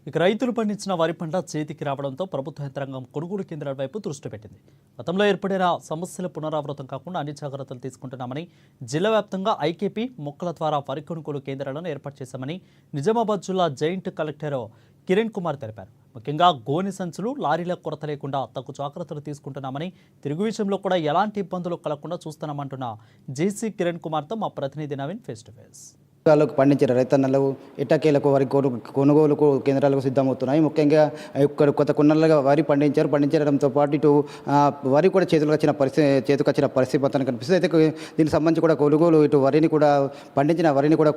ఇక రైతులు పండించిన వరి పంట చేతికి రావడంతో ప్రభుత్వ యంత్రాంగం కొనుగోలు కేంద్రాల వైపు దృష్టి పెట్టింది. గతంలో ఏర్పడిన సమస్యల పునరావృతం కాకుండా అన్ని జాగ్రత్తలు తీసుకుంటున్నామని, జిల్లా వ్యాప్తంగా ఐకేపీ మొక్కల ద్వారా వరి కొనుగోలు కేంద్రాలను ఏర్పాటు చేశామని నిజామాబాద్ జిల్లా జాయింట్ కలెక్టర్ కిరణ్ కుమార్ తెలిపారు. ముఖ్యంగా గోనె సంచులు, లారీల కొరత లేకుండా తగు జాగ్రత్తలు తీసుకుంటున్నామని, తిరుగు విషయంలో కూడా ఎలాంటి ఇబ్బందులు కలగకుండా చూస్తున్నామంటున్న జేసీ కిరణ్ కుమార్తో మా ప్రతినిధి నవీన్ ఫేస్ టు ఫేస్. పండించిన రైతన్నలు ఎట్టకేలకు వరి కొనుగోలు కేంద్రాలకు సిద్ధమవుతున్నాయి. ముఖ్యంగా ఇక్కడ కొత్త కొన్నాళ్ళుగా వరి పండించడంతో పాటు ఇటు వరి కూడా చేతికి వచ్చిన పరిస్థితి మొత్తం కనిపిస్తుంది. అయితే దీనికి సంబంధించి కూడా కొనుగోలు ఇటు పండించిన వరిని కూడా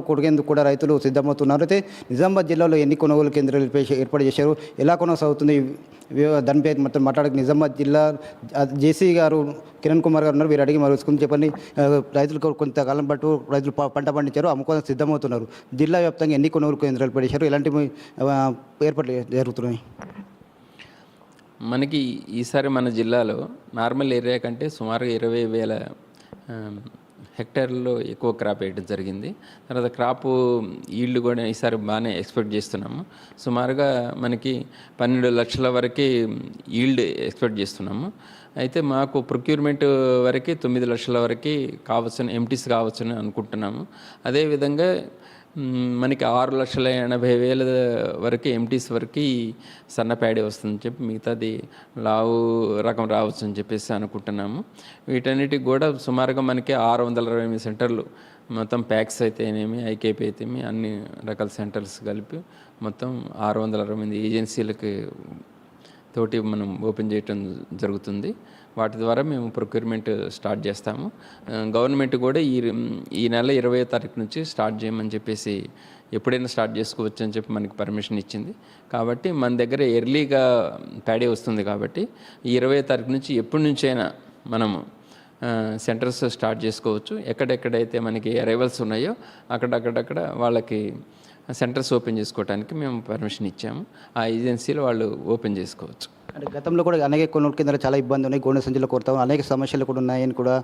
కొనుగేందుకు కూడా రైతులు సిద్ధమవుతున్నారు. అయితే నిజామాబాద్ జిల్లాలో ఎన్ని కొనుగోలు కేంద్రాలు ఏర్పాటు చేశారు, ఎలా కొనసాగుతుంది దానిపై మొత్తం మాట్లాడక నిజామాబాద్ జిల్లా జేసీ గారు కిరణ్ కుమార్ గారు ఉన్నారు. వీరు అడిగి మరుచుకుని చెప్పండి. రైతులకు కొంతకాలం పాటు రైతులు పంట పండించారు, అమ్ముకోవడానికి సిద్ధమవుతున్నారు. జిల్లా వ్యాప్తంగా ఎన్ని కొనుగోలు కేంద్రాలు పెట్టారు, ఎలాంటి ఏర్పాట్లు జరుగుతున్నాయి? మనకి ఈసారి మన జిల్లాలో నార్మల్ ఏరియా కంటే సుమారుగా 20,000 హెక్టార్లలో ఎక్కువ క్రాప్ వేయడం జరిగింది. తర్వాత క్రాపు ఈల్డ్ కూడా ఈసారి బాగానే ఎక్స్పెక్ట్ చేస్తున్నాము. సుమారుగా మనకి 12 లక్షల వరకు ఈల్డ్ ఎక్స్పెక్ట్ చేస్తున్నాము. అయితే మాకు ప్రొక్యూర్మెంట్ వరకు 9 లక్షల వరకు కావచ్చని, ఎంటీస్ కావచ్చని అనుకుంటున్నాము. అదేవిధంగా మనకి 6,80,000 వరకు ఎంటీస్ వరకు సన్న ప్యాడీ వస్తుందని చెప్పి, మిగతాది లావు రకం రావచ్చు అని చెప్పేసి అనుకుంటున్నాము. వీటన్నిటికి కూడా సుమారుగా మనకి 628 సెంటర్లు మొత్తం ప్యాక్స్ అయితేనేమి, ఐకేపీ అయితేమి అన్ని రకాల సెంటర్స్ కలిపి మొత్తం 628 ఏజెన్సీలకి తోటి మనం ఓపెన్ చేయటం జరుగుతుంది. వాటి ద్వారా మేము ప్రొక్యూర్మెంట్ స్టార్ట్ చేస్తాము. గవర్నమెంట్ కూడా ఈ నెల 20వ తారీఖు నుంచి స్టార్ట్ చేయమని చెప్పేసి, ఎప్పుడైనా స్టార్ట్ చేసుకోవచ్చు అని చెప్పి మనకి పర్మిషన్ ఇచ్చింది. కాబట్టి మన దగ్గర ఎర్లీగా ప్యాడీ వస్తుంది. కాబట్టి ఈ 20వ తారీఖు నుంచి ఎప్పటి నుంచైనా మనము సెంటర్స్ స్టార్ట్ చేసుకోవచ్చు. ఎక్కడెక్కడైతే మనకి అరైవల్స్ ఉన్నాయో అక్కడక్కడ వాళ్ళకి సెంటర్స్ ఓపెన్ చేసుకోవడానికి మేము పర్మిషన్ ఇచ్చాము. ఆ ఏజెన్సీలు వాళ్ళు ఓపెన్ చేసుకోవచ్చు. అంటే గతంలో కూడా అనేక కొనుగోలు కేంద్రాలు చాలా ఇబ్బంది ఉన్నాయి, గోనె సంచులు కొరత, అనేక సమస్యలు కూడా ఉన్నాయని కూడా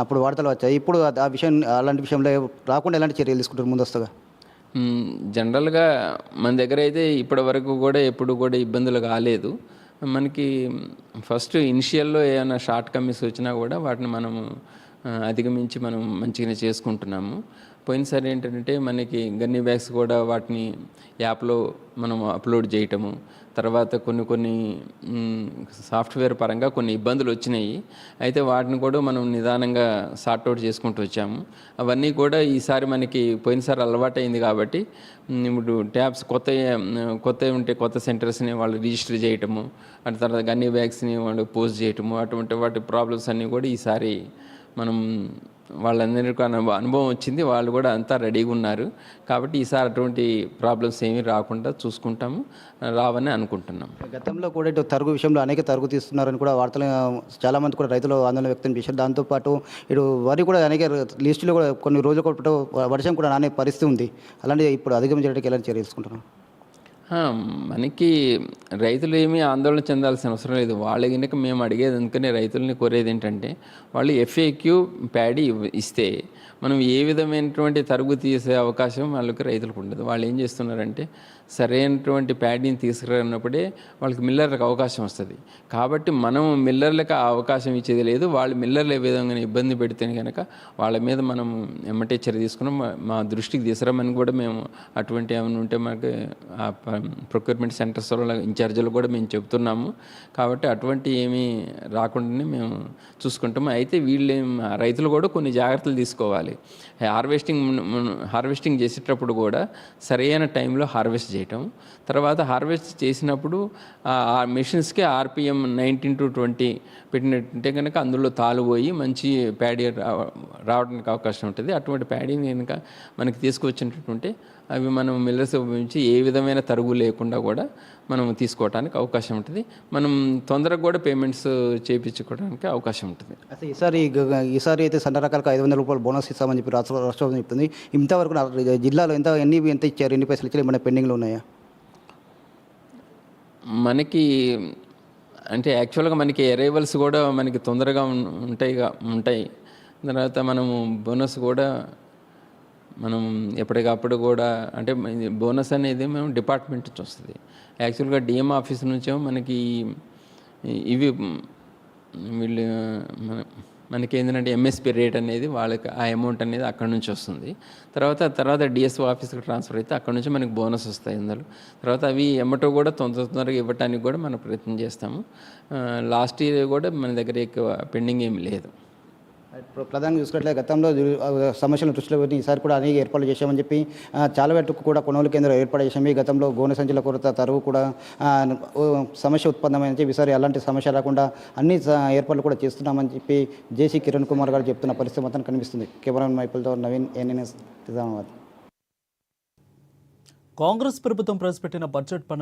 అప్పుడు వార్తలు వచ్చాయి. ఇప్పుడు ఆ విషయం, అలాంటి విషయంలో రాకుండా ఎలాంటి చర్యలు తీసుకుంటారు ముందస్తుగా? జనరల్గా మన దగ్గర అయితే ఇప్పటి వరకు కూడా ఎప్పుడు కూడా ఇబ్బందులు కాలేదు. మనకి ఫస్ట్ ఇనిషియల్లో ఏమైనా షార్ట్ కమిస్ వచ్చినా కూడా వాటిని మనము అధిగమించి మనం మంచిగానే చేసుకుంటున్నాము. పోయినసారి ఏంటంటే మనకి గన్నీ బ్యాగ్స్ కూడా వాటిని యాప్లో మనం అప్లోడ్ చేయటము, తర్వాత కొన్ని సాఫ్ట్వేర్ పరంగా కొన్ని ఇబ్బందులు వచ్చినాయి. అయితే వాటిని కూడా మనం నిదానంగా సార్ట్అవుట్ చేసుకుంటూ వచ్చాము. అవన్నీ కూడా ఈసారి మనకి పోయినసారి అలవాటైంది కాబట్టి ఇప్పుడు ట్యాబ్స్ కొత్తవి ఉంటే కొత్త సెంటర్స్ని వాళ్ళు రిజిస్టర్ చేయటము, అటు తర్వాత గన్నీ బ్యాగ్స్ని వాళ్ళు పోస్ట్ చేయటము, అటువంటి వాటి ప్రాబ్లమ్స్ అన్నీ కూడా ఈసారి మనం వాళ్ళందరికీ అనుభవం వచ్చింది. వాళ్ళు కూడా అంతా రెడీగా ఉన్నారు. కాబట్టి ఈసారి అటువంటి ప్రాబ్లమ్స్ ఏమీ రాకుండా చూసుకుంటాము, రావని అనుకుంటున్నాం. గతంలో కూడా ఇటు తరుగు విషయంలో అనేక తరుగు తీస్తున్నారని కూడా వార్తలు చాలామంది కూడా రైతులు ఆందోళన వ్యక్తం చేశారు. దాంతోపాటు ఇటు వరి కూడా అనేక లిస్టులు కూడా కొన్ని రోజుల పాటు వర్షం కూడా నానే పరిస్థితి ఉంది. అలాంటి ఇప్పుడు అధిగమించడానికి ఎలాంటి చర్య తీసుకుంటున్నాం? మనకి రైతులు ఏమీ ఆందోళన చెందాల్సిన అవసరం లేదు. వాళ్ళ కనుక మేము అడిగేది, అందుకనే రైతులని కోరేది ఏంటంటే, వాళ్ళు FAQ ప్యాడీ ఇస్తే మనం ఏ విధమైనటువంటి తరుగు తీసే అవకాశం వాళ్ళకి రైతులకు ఉండదు. వాళ్ళు ఏం చేస్తున్నారంటే, సరైనటువంటి ప్యాడీని తీసుకురానప్పుడే వాళ్ళకి మిల్లర్లకు అవకాశం వస్తుంది. కాబట్టి మనం మిల్లర్లకు ఆ అవకాశం ఇచ్చేది లేదు. వాళ్ళు మిల్లర్లు ఏ విధంగా ఇబ్బంది పెడితేనే కనుక వాళ్ళ మీద మనం ఎమ్మటే చర్య తీసుకున్నాం. మా దృష్టికి తీసుకురామని కూడా మేము అటువంటి ఏమైనా ఉంటే మనకి ప్రొక్యూర్మెంట్ సెంటర్స్ ఇన్ఛార్జీలు కూడా మేము చెప్తున్నాము. కాబట్టి అటువంటి ఏమీ రాకుండానే మేము చూసుకుంటాము. అయితే రైతులు కూడా కొన్ని జాగ్రత్తలు తీసుకోవాలి. హార్వెస్టింగ్ చేసేటప్పుడు కూడా సరైన టైంలో హార్వెస్ట్ చేయటం, తర్వాత హార్వెస్ట్ చేసినప్పుడు ఆ మెషిన్స్కి RPM 19 to 20 పెట్టినట్టుంటే కనుక అందులో తాలు పోయి మంచి ప్యాడీ రావడానికి అవకాశం ఉంటుంది. అటువంటి ప్యాడీని కనుక మనకి తీసుకొచ్చినట్టుంటే అవి మనం మిల్లర్స్ ఉపయోగించి ఏ విధమైన తరుగు లేకుండా కూడా మనం తీసుకోవడానికి అవకాశం ఉంటుంది. మనం తొందరగా కూడా పేమెంట్స్ చేయించుకోవడానికి అవకాశం ఉంటుంది. అయితే ఈసారి అయితే సన్న రకాలకు 500 రూపాయలు బోనస్ ఇస్తామని చెప్పి రాష్ట్రం చెప్తుంది. ఇంతవరకు జిల్లాలో ఎంత ఇచ్చారు, ఎన్ని పైసలు ఇచ్చారు, ఏమైనా పెండింగ్లో ఉన్నాయా? మనకి అంటే యాక్చువల్గా మనకి అరైవల్స్ కూడా మనకి తొందరగా ఉంటాయి. తర్వాత మనము బోనస్ కూడా మనం ఎప్పటికప్పుడు కూడా అంటే బోనస్ అనేది మేము డిపార్ట్మెంట్ నుంచి వస్తుంది. యాక్చువల్గా డిఎం ఆఫీస్ నుంచేమో మనకి ఇవి వీళ్ళు మనకి ఏంటంటే ఎంఎస్పి రేట్ అనేది వాళ్ళకి ఆ అమౌంట్ అనేది అక్కడ నుంచి వస్తుంది. తర్వాత డిఎస్ఓ ఆఫీస్కి ట్రాన్స్ఫర్ అయితే అక్కడ నుంచి మనకి బోనస్ వస్తాయి అందులో. తర్వాత అవి ఎమ్మటో కూడా తొందరగా ఇవ్వడానికి కూడా మనం ప్రయత్నం చేస్తాము. లాస్ట్ ఇయర్ కూడా మన దగ్గర ఎక్కువ పెండింగ్ ఏమి లేదు. ఇప్పుడు ప్రధానంగా చూసుకున్నట్లయితే గతంలో సమస్యలను దృష్టిలో పెట్టి ఈసారి కూడా అనేక ఏర్పాట్లు చేశామని చెప్పి చాలా వరకు కూడా కొనుగోలు కేంద్రం ఏర్పాటు చేసాము. గతంలో గోనె సంచుల కొరత తరువు కూడా సమస్య ఉత్పన్నమైంది చెప్పి ఈసారి అలాంటి సమస్య రాకుండా అన్ని ఏర్పాట్లు కూడా చేస్తున్నామని చెప్పి జేసీ కిరణ్ కుమార్ గారు చెప్తున్న పరిస్థితి మొత్తం కనిపిస్తుంది. కెమెరామెన్ మైపుల్తో నవీన్, ఎన్ఎన్ఎస్ నిజామాబాద్. కాంగ్రెస్ ప్రభుత్వం ప్రవేశపెట్టిన బడ్జెట్